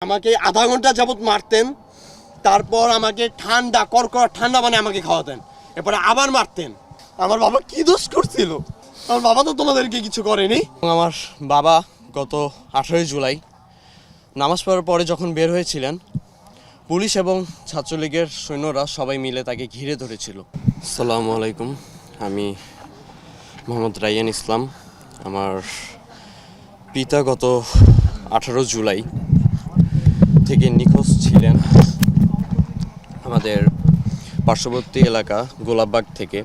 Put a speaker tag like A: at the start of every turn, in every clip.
A: আমাকে আধা ঘন্টা যাবত মারতেন, তারপর আমাকে ঠান্ডা কড়কড়া ঠান্ডা মানে আমাকে খাওয়াতেন, এরপরে আবার মারতেন। আমার বাবা কি দোষ করছিল? আমার বাবা তো তোমাদেরকে কিছু করেনি। আমার বাবা গত 18 জুলাই নামাজ পড়ার পরে যখন বের হয়েছিলেন, পুলিশ এবং ছাত্রলীগের সৈন্যরা সবাই মিলে তাকে ঘিরে ধরেছিল। আসসালামু আলাইকুম, আমি মোহাম্মদ রাইয়ান ইসলাম। আমার পিতা গত 18 জুলাই থেকে নিখোঁজ ছিলেন আমাদের পার্শ্ববর্তী এলাকা গোলাপবাগ থেকে।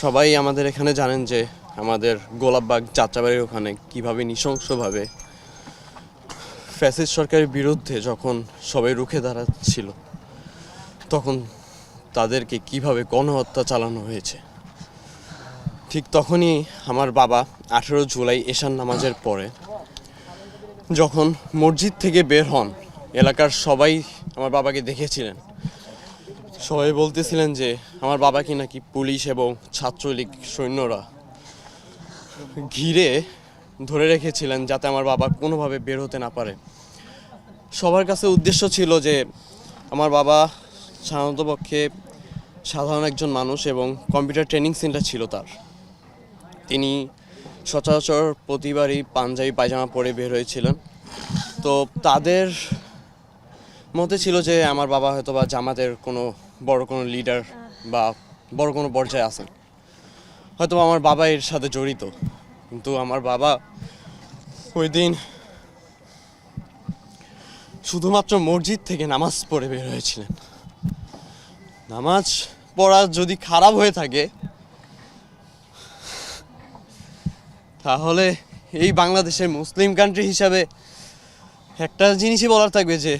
A: সবাই আমাদের এখানে জানেন যে আমাদের গোলাপবাগ যাত্রাবাড়ির ওখানে কীভাবে নৃশংসভাবে ফ্যাসিস্ট সরকারের বিরুদ্ধে যখন সবাই রুখে দাঁড়াচ্ছিল তখন তাদেরকে কিভাবে গণহত্যা চালানো হয়েছে। ঠিক তখনই আমার বাবা 18 জুলাই এশার নামাজের পরে যখন মসজিদ থেকে বের হন, এলাকার সবাই আমার বাবাকে দেখেছিলেন। সবাই বলতেছিলেন যে আমার বাবাকে নাকি পুলিশ এবং ছাত্রলীগ সৈন্যরা ঘিরে ধরে রেখেছিলেন যাতে আমার বাবা কোনোভাবে বের হতে না পারে। সবার কাছে উদ্দেশ্য ছিল যে আমার বাবা সাধারণতপক্ষে সাধারণ একজন মানুষ এবং কম্পিউটার ট্রেনিং সেন্টার ছিল তার। তিনি সচরাচর প্রতিবারই পাঞ্জাবি পায়জামা পরে বের হয়েছিলেন। তো তাদের মতে ছিল যে আমার বাবা হয়তো বা জামাতের কোনো বড় কোনো লিডার বা বড় কোনো পর্যায়ে আছেন, হয়তো আমার বাবা এর সাথে জড়িত। কিন্তু আমার বাবা ওই দিন শুধুমাত্র মসজিদ থেকে নামাজ পড়ে বের হয়েছিলেন। নামাজ পড়া যদি খারাপ হয়ে থাকে তাহলে এই বাংলাদেশের মুসলিম কান্ট্রি হিসাবে একটা জিনিসই বলার থাকবে যে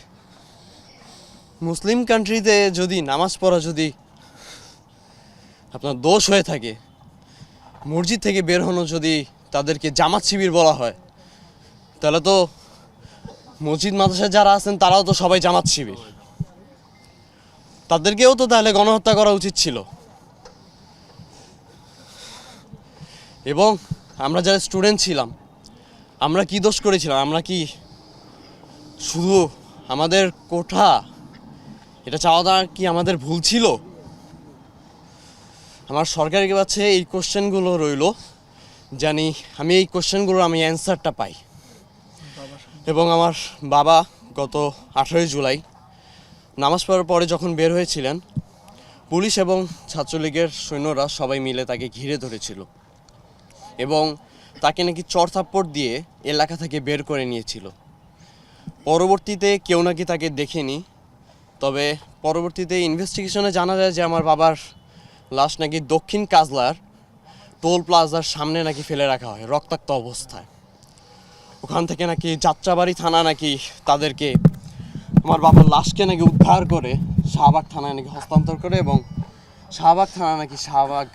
A: মুসলিম কান্ট্রিতে যদি নামাজ পড়া যদি আপনার দোষ হয়ে থাকে, মসজিদ থেকে বের হনো যদি তাদেরকে জামাত শিবির বলা হয়, তাহলে তো মসজিদ মাদ্রাসায় যারা আছেন তারাও তো সবাই জামাত শিবির। তাদেরকেও তো তাহলে গণহত্যা করা উচিত ছিল। এবং আমরা যারা স্টুডেন্ট ছিলাম, আমরা কি দোষ করেছিলাম? আমরা কি শুধু আমাদের কোঠা এটা চাওয়াটা কি আমাদের ভুল ছিল? আমার সরকারের কাছে এই কোশ্চেনগুলো রইল, জানি আমি এই কোশ্চেনগুলোর আমি অ্যান্সারটা পাই। এবং আমার বাবা গত 18 জুলাই নামাজ পড়ার পরে যখন বের হয়েছিলেন, পুলিশ এবং ছাত্রলীগের সৈন্যরা সবাই মিলে তাকে ঘিরে ধরেছিল এবং তাকে নাকি চড়থাপ্পড় দিয়ে এলাকা থেকে বের করে নিয়েছিল। পরবর্তীতে কেউ নাকি তাকে দেখেনি, তবে পরবর্তীতে ইনভেস্টিগেশনে জানা যায় যে আমার বাবার লাশ নাকি দক্ষিণ কাজলার টোল প্লাজার সামনে নাকি ফেলে রাখা হয় রক্তাক্ত অবস্থায়। ওখান থেকে নাকি যাত্রাবাড়ি থানা নাকি তাদেরকে আমার বাবার লাশকে নাকি উদ্ধার করে শাহবাগ থানায় নাকি হস্তান্তর করে এবং শাহবাগ থানা নাকি শাহবাগ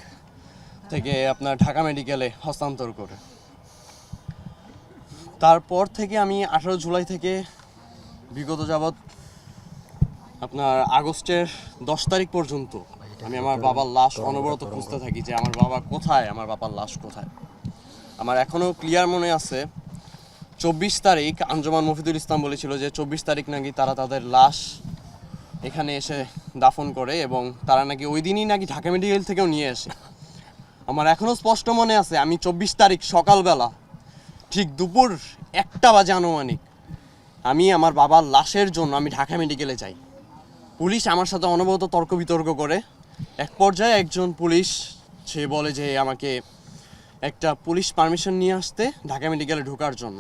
A: থেকে আপনার ঢাকা মেডিকেলে হস্তান্তর করে। তারপর থেকে আমি 18 জুলাই থেকে বিগত যাবৎ আপনার আগস্টের 10 তারিখ পর্যন্ত আমি আমার বাবার লাশ অনবরত খুঁজতে থাকি যে আমার বাবা কোথায়, আমার বাবার লাশ কোথায়। আমার এখনও ক্লিয়ার মনে আছে 24 তারিখ আঞ্জুমান মফিদুল ইসলাম বলেছিল যে 24 তারিখ নাকি তারা তাদের লাশ এখানে এসে দাফন করে এবং তারা নাকি ওই দিনই নাকি ঢাকা মেডিকেল থেকেও নিয়ে আসে। আমার এখনও স্পষ্ট মনে আছে আমি 24 তারিখ সকালবেলা ঠিক দুপুর 1টা বাজে আনুমানিক আমি আমার বাবার লাশের জন্য আমি ঢাকা মেডিকেলে যাই। পুলিশ আমার সাথে অনবরত তর্ক বিতর্ক করে। এক পর্যায়ে একজন পুলিশ সে বলে যে আমাকে একটা পুলিশ পারমিশন নিয়ে আসতে ঢাকা মেডিকেলে ঢোকার জন্য।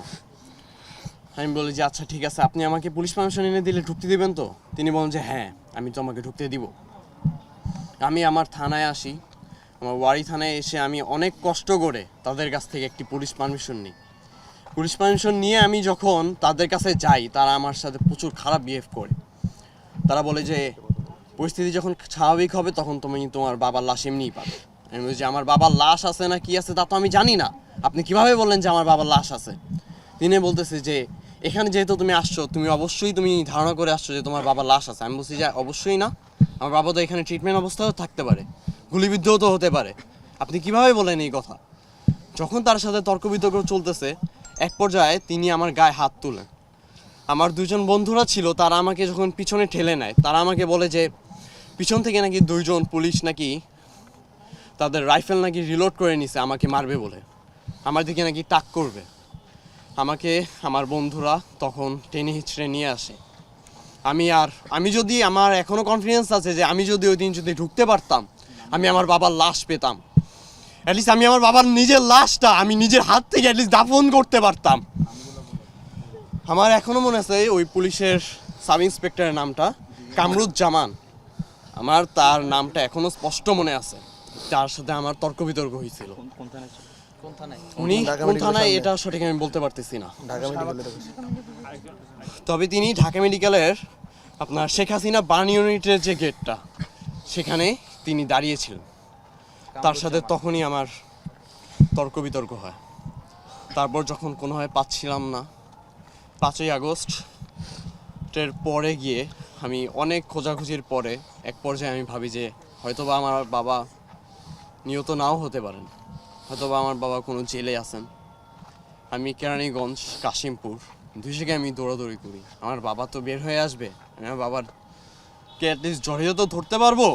A: আমি বলি যে আচ্ছা ঠিক আছে, আপনি আমাকে পুলিশ পারমিশন এনে দিলে ঢুকতে দিবেন তো? তিনি বলেন যে হ্যাঁ, আমি তো আমাকে ঢুকতে দিব। আমি আমার থানায় আসি, আমার ওয়ারি থানায় এসে আমি অনেক কষ্ট করে তাদের কাছ থেকে একটি পুলিশ পারমিশন নিই। পুলিশ পারমিশন নিয়ে আমি যখন তাদের কাছে যাই, তারা আমার সাথে প্রচুর খারাপ বিহেভ করে। তারা বলে যে পরিস্থিতি যখন স্বাভাবিক হবে তখন তুমি তোমার বাবার লাশ এমনিই পাবে। আমি বলি যে আমার বাবার লাশ আছে না কি আছে তা তো আমি জানি না, আপনি কিভাবে বললেন যে আমার বাবার লাশ আছে? তিনি বলতেছে যে এখানে যেহেতু তুমি আসছো, তুমি অবশ্যই তুমি ধারণা করে আসছো যে তোমার বাবার লাশ আছে। আমি বলছি যে অবশ্যই না, আমার বাবা তো এখানে ট্রিটমেন্ট অবস্থাও থাকতে পারে, গুলিবিদ্ধও তো হতে পারে, আপনি কিভাবে বলেন এই কথা? যখন তার সাথে তর্ক বিতর্ক চলতেছে এক পর্যায়ে তিনি আমার গায়ে হাত তুলেন। আমার দুজন বন্ধুরা ছিল, তারা আমাকে যখন পিছনে ঠেলে নেয়, তারা আমাকে বলে যে পিছন থেকে নাকি দুইজন পুলিশ নাকি তাদের রাইফেল নাকি রিলোড করে নিছে আমাকে মারবে বলে, আমার দিকে নাকি টাক করবে। আমাকে আমার বন্ধুরা তখন টেনে হিচড়ে নিয়ে আসে। আমি যদি, আমার এখনও কনফিডেন্স আছে যে আমি যদি ওই দিন যদি ঢুকতে পারতাম, আমি আমার বাবার লাশ পেতাম। অ্যাটলিস্ট আমি আমার বাবার নিজের লাশটা আমি নিজের হাত থেকে অ্যাটলিস্ট দাফন করতে পারতাম। আমার এখনও মনে আছে ওই পুলিশের সাব ইন্সপেক্টরের নামটা কামরুজ্জামান। আমার তার নামটা এখনও স্পষ্ট মনে আছে। তার সাথে আমার তর্ক বিতর্ক হয়েছিল। উনি কোন থানায় এটা সঠিক আমি বলতে পারতেছি না। তবে তিনি ঢাকা মেডিকেলের আপনার শেখ হাসিনা বার্ন ইউনিটের যে গেটটা, সেখানে তিনি দাঁড়িয়েছিলেন। তার সাথে তখনই আমার তর্ক বিতর্ক হয়। তারপর যখন কোনোভাবে পাচ্ছিলাম না, 5ই আগস্টের পরে গিয়ে আমি অনেক খোঁজাখুঁজির পরে এক পর্যায়ে আমি ভাবি যে হয়তোবা আমার বাবা নিহত নাও হতে পারেন, হয়তোবা আমার বাবা কোনো জেলে আছেন। আমি কেরানীগঞ্জ, কাশিমপুর 2 জায়গায় আমি দৌড়াদৌড়ি করি। আমার বাবা তো বের হয়ে আসবে, আমি আমার বাবাকে অ্যাটলিস্ট জড়িয়ে তো ধরতে পারবো।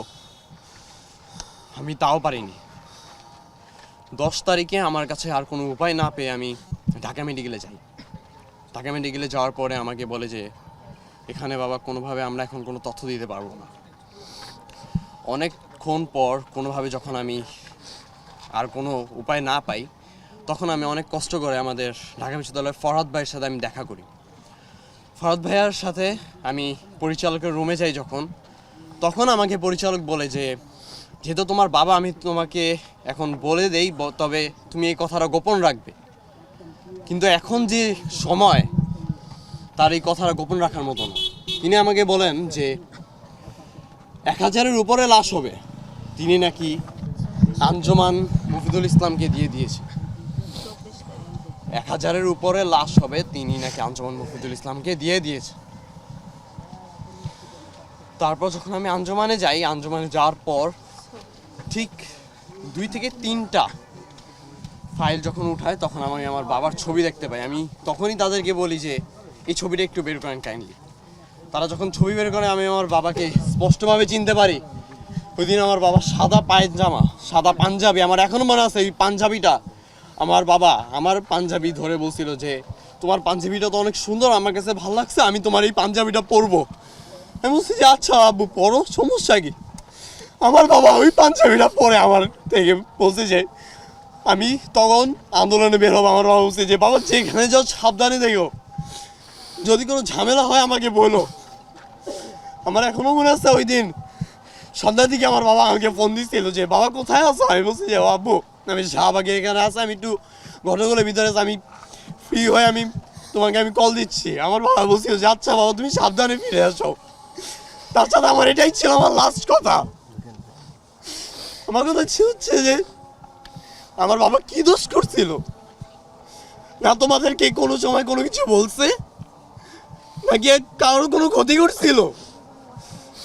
A: আমি তাও পারিনি। 10 তারিখে আমার কাছে আর কোনো উপায় না পেয়ে আমি ঢাকা মেডিকেলে যাই। ঢাকা মেডিকেলে যাওয়ার পরে আমাকে বলে যে এখানে বাবা কোনোভাবে আমরা এখন কোনো তথ্য দিতে পারবো না। অনেকক্ষণ পর কোনোভাবে যখন আমি আর কোনো উপায় না পাই, তখন আমি অনেক কষ্ট করে আমাদের ঢাকা বিশ্ববিদ্যালয়ের ফরহাদ ভাইয়ের সাথে আমি দেখা করি। ফরহাদ ভাইয়ার সাথে আমি পরিচালকের রুমে যাই যখন, তখন আমাকে পরিচালক বলে যে যেহেতু তোমার বাবা, আমি তোমাকে এখন বলে দেই, তবে তুমি এই কথাটা গোপন রাখবে। কিন্তু এখন যে সময়, তার এই কথাটা গোপন রাখার মতো না। তিনি আমাকে বলেন যে 1000-এর উপরে লাশ হবে, তিনি নাকি আঞ্জুমান মফিদুল ইসলামকে দিয়ে দিয়েছে। 1000-এর উপরে লাশ হবে, তিনি নাকি আঞ্জুমান মফিদুল ইসলামকে দিয়ে দিয়েছে। তারপর যখন আমি আঞ্জুমানে যাই, আঞ্জুমানে যাওয়ার পর ঠিক 2 থেকে 3টা ফাইল যখন উঠায়, তখন আমি আমার বাবার ছবি দেখতে পাই। আমি তখনই তাদেরকে বলি যে এই ছবিটা একটু বের করেন কাইন্ডলি। তারা যখন ছবি বের করে, আমি আমার বাবাকে স্পষ্টভাবে চিনতে পারি। ওই দিন আমার বাবা সাদা পায়জামা, সাদা পাঞ্জাবি, আমার এখনও মনে আছে এই পাঞ্জাবিটা। আমার বাবা আমার পাঞ্জাবি ধরে বলছিল যে তোমার পাঞ্জাবিটা তো অনেক সুন্দর, আমার কাছে ভালো লাগছে, আমি তোমার এই পাঞ্জাবিটা পরবো। আমি বলছি যে আচ্ছা আব্বু পরো, সমস্যা কি। আমার বাবা ওই পাঞ্জাবিটা পরে আমার থেকে বলছে যে আমি তখন আন্দোলনে বের হবো। আমার বাবা বলছে যে বাবা যেখানে যাও সাবধানে দেখো, যদি কোনো ঝামেলা হয় আমাকে বলো। আমার এখনো মনে আছে ওই দিন সন্ধ্যার দিকে আমার বাবা আমাকে ফোন দিচ্ছিল যে বাবা কোথায় আছো। আমি বলছি যে আব্বু আমি শাহবাগে এখানে আছি, আমি একটু ঘটনাগুলোর ভিতরে আছি, আমি ফ্রি হয়ে আমি তোমাকে কল দিচ্ছি। আমার বাবা বলছিল যে আচ্ছা বাবা তুমি সাবধানে ফিরে আসো। তার সাথে আমার এটাই ছিল আমার লাস্ট কথা। আমার কথা হচ্ছে যে আমার বাবা কি দোষ করছিল, না তোমাদেরকে কোনো সময় কোনো কিছু বলছে, নাকি কারোর কোনো ক্ষতি করছিল?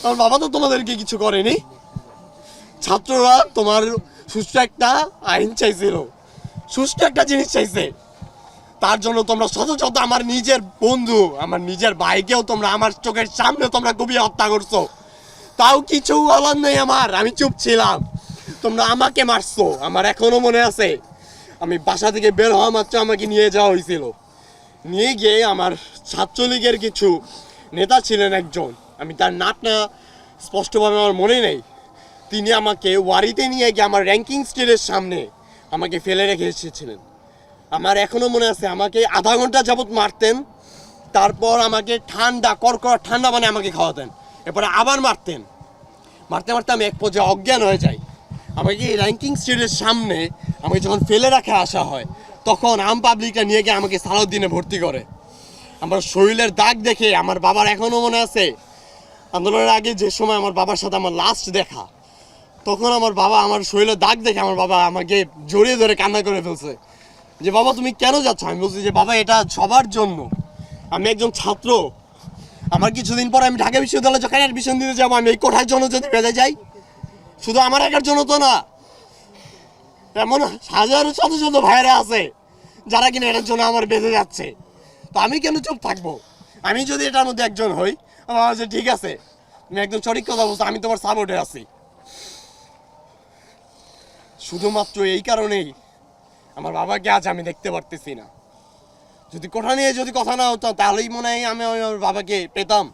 A: আমার বাবা তো তোমাদেরকে কিছু করেনি। ছাত্ররা তোমার সুষ্ঠু একটা আইন চাইছিল, সুষ্ঠু একটা জিনিস চাইছে, তার জন্য তোমরা শত শত আমার নিজের বন্ধু, আমার নিজের ভাইকেও তোমরা আমার চোখের সামনে তোমরা কুপিয়ে হত্যা করছো। তাও কিছু বলার নেই আমার, আমি চুপ ছিলাম। তোমরা আমাকে মারছো। আমার এখনো মনে আছে আমি বাসা থেকে বের হওয়া মাত্র আমাকে নিয়ে যাওয়া হয়েছিল। নিয়ে গিয়ে আমার ছাত্রলীগের কিছু নেতা ছিলেন একজন, আমি তার নামটা স্পষ্টভাবে আমার মনে নেই, তিনি আমাকে ওয়ারিতে নিয়ে গিয়ে আমার র্যাঙ্কিং স্টেজের সামনে আমাকে ফেলে রেখে এসেছিলেন। আমার এখনও মনে আছে আমাকে আধা ঘন্টা যাবৎ মারতেন, তারপর আমাকে ঠান্ডা কড়কড়া ঠান্ডা মানে আমাকে খাওয়াতেন, এরপরে আবার মারতেন। মারতে মারতে আমি এক পর্যায়ে অজ্ঞান হয়ে যাই। আমাকে এই র্যাঙ্কিং স্টেজের সামনে আমাকে যখন ফেলে রাখা আসা হয়, তখন আম পাবলিকটা নিয়ে গিয়ে আমাকে সালাউদ্দিনে ভর্তি করে। আমার শরীরের দাগ দেখে আমার বাবার এখনও মনে আছে আন্দোলনের আগে যে সময় আমার বাবার সাথে আমার লাস্ট দেখা, তখন আমার বাবা আমার শরীরের দাগ দেখে আমার বাবা আমাকে জড়িয়ে ধরে কান্না করে ফেলছে যে বাবা তুমি কেন যাচ্ছ। আমি বলছি যে বাবা এটা সবার জন্য, আমি একজন ছাত্র, আমার কিছুদিন পর আমি ঢাকা বিশ্ববিদ্যালয়ে যখন অ্যাডমিশন দিতে যাবো, আমি এই কোঠার জন্য যদি বেঁধে যাই, শুধু আমার একার জন্য তো না, এমন হাজারো শত শত ভাইয়েরা আছে যারা কিনা এটার জন্য আমার বেঁধে যাচ্ছে। তো আমি কেন চুপ থাকবো? আমি যদি এটার মধ্যে একজন হই, আমার কাছে ঠিক আছে, তুমি একদম সঠিক কথা বলছো, আমি তোমার সাপোর্টে আছি। শুধুমাত্র এই কারণেই আমার বাবাকে আজ আমি দেখতে পারতেছি না। যদি কোঠা নিয়ে যদি কথা না হতো তাহলেই মনে হয় আমি আমার বাবাকে পেতাম।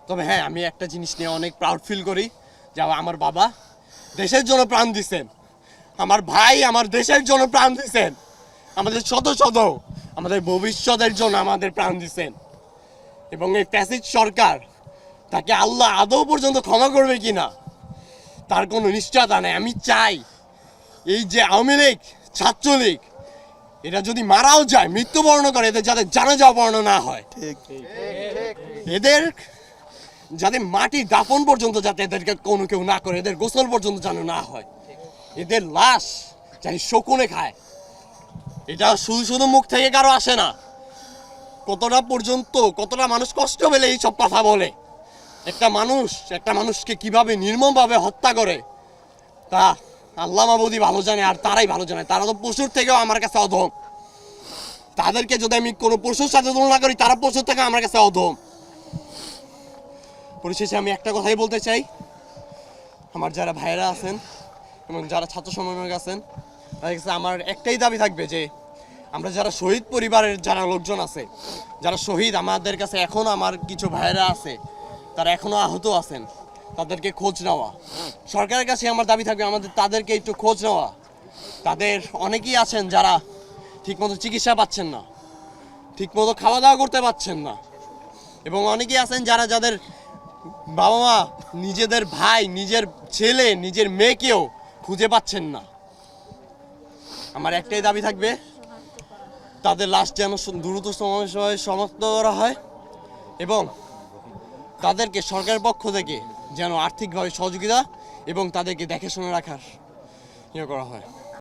A: তবে হ্যাঁ, আমি একটা জিনিস নিয়ে অনেক প্রাউড ফিল করি যে আমার বাবা দেশের জন্য প্রাণ দিচ্ছেন, আমার ভাই আমার দেশের জন্য প্রাণ দিচ্ছেন, আমাদের শত শত আমাদের ভবিষ্যতের জন্য আমাদের প্রাণ দিচ্ছেন। এবং এই ফ্যাসিস্ট সরকার, তাকে আল্লাহ আদৌ পর্যন্ত ক্ষমা করবে কিনা তার কোনো নিশ্চয়তা নেই। আমি চাই এই যে আওয়ামী লীগ, ছাত্রলীগ, এরা যদি মারাও যায়, মৃত্যুবরণ করে, এদের যাতে জানাজা পড়ান না হয়, এদের যাতে মাটি দাফন পর্যন্ত যাতে এদেরকে কোনো কেউ না করে, এদের গোসল পর্যন্ত যেন না হয়, এদের লাশ যাতে শকুনে খায়। এটা শুধু শুধু মুখ থেকে কারো আসে না, কতটা মানুষ কষ্ট পেলে এইসব কথা বলে। একটা মানুষকে কিভাবে নির্মমভাবে হত্যা করে তা আল্লাহ মাবুদি ভালো জানে, আর তারাই ভালো জানে। তারা তো পশুর থেকেও আমার কাছে অধম। তাদেরকে যদি আমি কোনো পশুর সাথে তুলনা করি, তারা পশুর থেকে আমার কাছে অধম। পরিশেষে আমি একটা কথাই বলতে চাই, আমার যারা ভাইয়েরা আছেন এবং যারা ছাত্র সমন্বয়ক আছেন, তাদের কাছে আমার একটাই দাবি থাকবে যে আমরা যারা শহীদ পরিবারের যারা লোকজন আছে, যারা শহীদ, আমাদের কাছে এখনও আমার কিছু ভাইয়েরা আছে, তারা এখনও আহত আছেন, তাদেরকে খোঁজ নেওয়া। সরকারের কাছে আমার দাবি থাকবে আমাদের তাদেরকে একটু খোঁজ নেওয়া। তাদের অনেকেই আছেন যারা ঠিকমতো চিকিৎসা পাচ্ছেন না, ঠিকমতো খাওয়া দাওয়া করতে পারছেন না, এবং অনেকেই আছেন যাদের বাবা মা নিজেদের ভাই, নিজের ছেলে, নিজের মেয়েকেও খুঁজে পাচ্ছেন না। আমার একটাই দাবি থাকবে, তাদের লাশ যেন দ্রুত সময়ে সমাপ্ত করা হয় এবং তাদেরকে সরকারের পক্ষ থেকে যেন আর্থিকভাবে সহযোগিতা এবং তাদেরকে দেখে শুনে রাখার ইয়ে করা হয়।